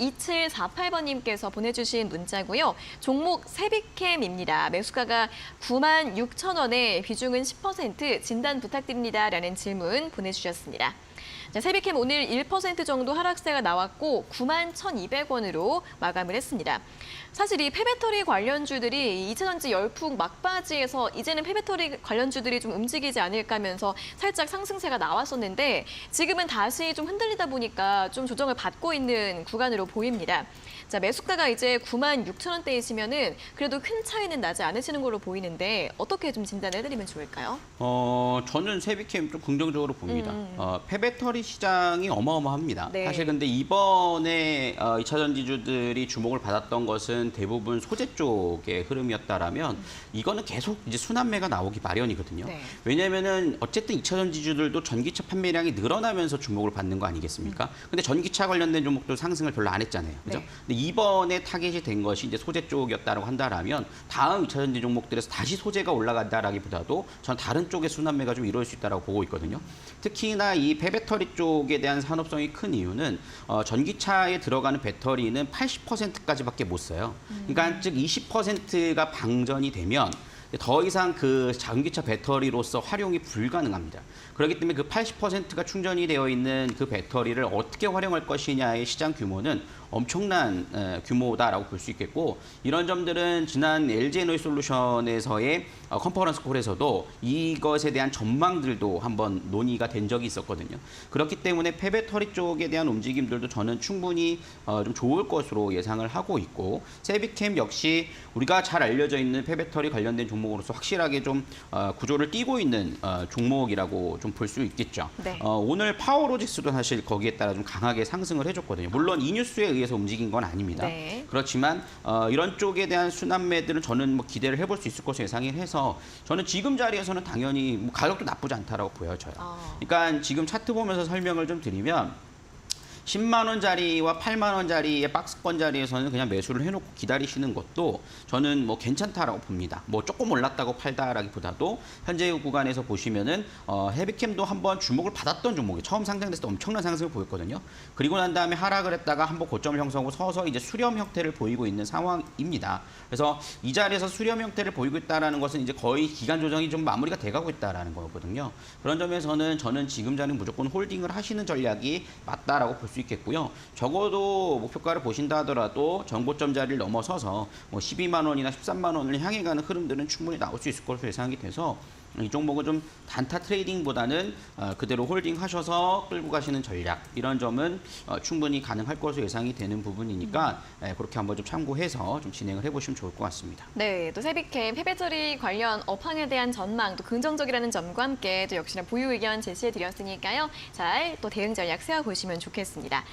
2748번님께서 보내주신 문자고요. 종목 세비캠입니다. 매수가가 96,000원에 비중은 10%, 진단 부탁드립니다라는 질문 보내주셨습니다. 자, 세비캠 오늘 1% 정도 하락세가 나왔고 91,200원으로 마감을 했습니다. 사실 이 폐배터리 관련주들이 2차전지 열풍 막바지에서 이제는 폐배터리 관련주들이 좀 움직이지 않을까 하면서 살짝 상승세가 나왔었는데 지금은 다시 좀 흔들리다 보니까 좀 조정을 받고 있는 구간으로 보입니다. 자, 매수가가 이제 96,000원대이시면은 그래도 큰 차이는 나지 않으시는 걸로 보이는데 어떻게 좀 진단을 해드리면 좋을까요? 저는 세비캠 좀 긍정적으로 봅니다. 폐배터리 시장이 어마어마합니다. 네. 사실 근데 이번에 2차 전지주들이 주목을 받았던 것은 대부분 소재 쪽의 흐름이었다라면 이거는 계속 이제 순환매가 나오기 마련이거든요. 네. 왜냐면은 어쨌든 2차 전지주들도 전기차 판매량이 늘어나면서 주목을 받는 거 아니겠습니까? 근데 전기차 관련된 종목도 상승을 별로 안 했잖아요. 그죠? 네. 근데 이번에 타겟이 된 것이 이제 소재 쪽이었다고 한다라면 다음 2차 전지 종목들에서 다시 소재가 올라간다라기보다도 전 다른 쪽의 순환매가 좀 이루어질 수 있다고 보고 있거든요. 특히나 이 폐배터리 쪽에 대한 산업성이 큰 이유는 전기차에 들어가는 배터리는 80%까지밖에 못 써요. 그러니까 즉 20%가 방전이 되면 더 이상 그 전기차 배터리로서 활용이 불가능합니다. 그렇기 때문에 그 80%가 충전이 되어 있는 그 배터리를 어떻게 활용할 것이냐의 시장 규모는 엄청난 규모다라고 볼 수 있겠고 이런 점들은 지난 LG에너지솔루션에서의 컨퍼런스 콜에서도 이것에 대한 전망들도 한번 논의가 된 적이 있었거든요. 그렇기 때문에 폐배터리 쪽에 대한 움직임들도 저는 충분히 좀 좋을 것으로 예상을 하고 있고 세비캠 역시 우리가 잘 알려져 있는 폐배터리 관련된 종목으로서 확실하게 좀 구조를 띄고 있는 종목이라고 좀 볼 수 있겠죠. 네. 오늘 파워로직스도 사실 거기에 따라 좀 강하게 상승을 해줬거든요. 물론 이 뉴스에 의해서 움직인 건 아닙니다. 네. 그렇지만 이런 쪽에 대한 순환매들은 저는 뭐 기대를 해볼 수 있을 것으로 예상을 해서 저는 지금 자리에서는 당연히 뭐 가격도 나쁘지 않다라고 보여져요. 그러니까 지금 차트 보면서 설명을 좀 드리면 10만 원짜리와 8만 원짜리의 박스권 자리에서는 그냥 매수를 해놓고 기다리시는 것도 저는 뭐 괜찮다라고 봅니다. 뭐 조금 올랐다고 팔다라기보다도 현재 구간에서 보시면은 헤비캠도 한번 주목을 받았던 종목이 처음 상장됐을 때 엄청난 상승을 보였거든요. 그리고 난 다음에 하락을 했다가 한번 고점을 형성하고 서서 이제 수렴 형태를 보이고 있는 상황입니다. 그래서 이 자리에서 수렴 형태를 보이고 있다라는 것은 이제 거의 기간 조정이 좀 마무리가 돼가고 있다라는 거거든요. 그런 점에서는 저는 지금 자리는 무조건 홀딩을 하시는 전략이 맞다라고 볼 수 있겠고요. 적어도 목표가를 보신다 하더라도 전고점 자리를 넘어서서 뭐 12만 원이나 13만 원을 향해 가는 흐름들은 충분히 나올 수 있을 것으로 예상이 돼서 이 종목은 좀 단타 트레이딩보다는 그대로 홀딩하셔서 끌고 가시는 전략 이런 점은 충분히 가능할 것으로 예상이 되는 부분이니까 그렇게 한번 좀 참고해서 좀 진행을 해보시면 좋을 것 같습니다. 네, 또 세비캠 폐배터리 관련 업황에 대한 전망 또 긍정적이라는 점과 함께 또 역시나 보유 의견 제시해드렸으니까요. 잘 또 대응 전략 세워보시면 좋겠습니다.